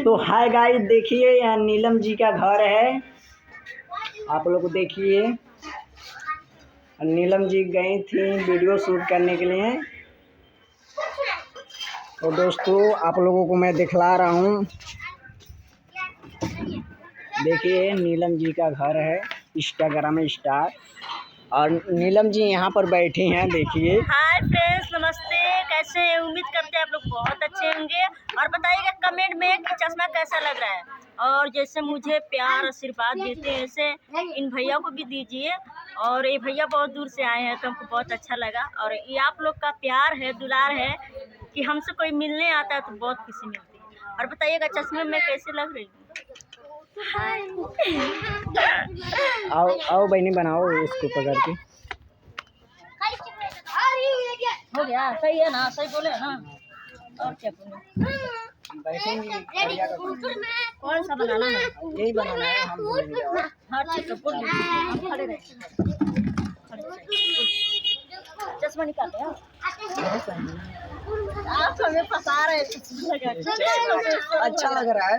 तो hi guys, देखिए यहाँ नीलम जी का घर है। आप लोग देखिए, नीलम जी गई थी वीडियो शूट करने के लिए। तो दोस्तों आप लोगों को मैं दिखला रहा हूँ। देखिए नीलम जी का घर है, इंस्टाग्राम स्टार। और नीलम जी यहाँ पर बैठी हैं, देखिए। हाय फ्रेंड्स, नमस्ते। कैसे हैं? उम्मीद करते हैं आप लोग बहुत अच्छे होंगे। और बताइएगा कमेंट में कि चश्मा कैसा लग रहा है। और जैसे मुझे प्यार आशीर्वाद देते हैं ऐसे इन भैया को भी दीजिए। और ये भैया बहुत दूर से आए हैं तो हमको बहुत अच्छा लगा। और ये आप लोग का प्यार है, दुलार है कि हमसे कोई मिलने आता है तो बहुत खुशी मिलती है। और बताइएगा चश्मे में कैसे लग रही हूँ। आओ आओ बहनी, बनाओ इसको पकड़ के। हो गया, सही है ना? सही बोले ना? और क्या बोले? बैठेंगे। कौन सा बनाना है? यही बनाना है, हम बोलेंगे। हाँ ठीक है, बोल लीजिए। हम खड़े रहेंगे। चश्मा निकाल दे। आप हमें फंसा रहे हैं। अच्छा लग रहा है।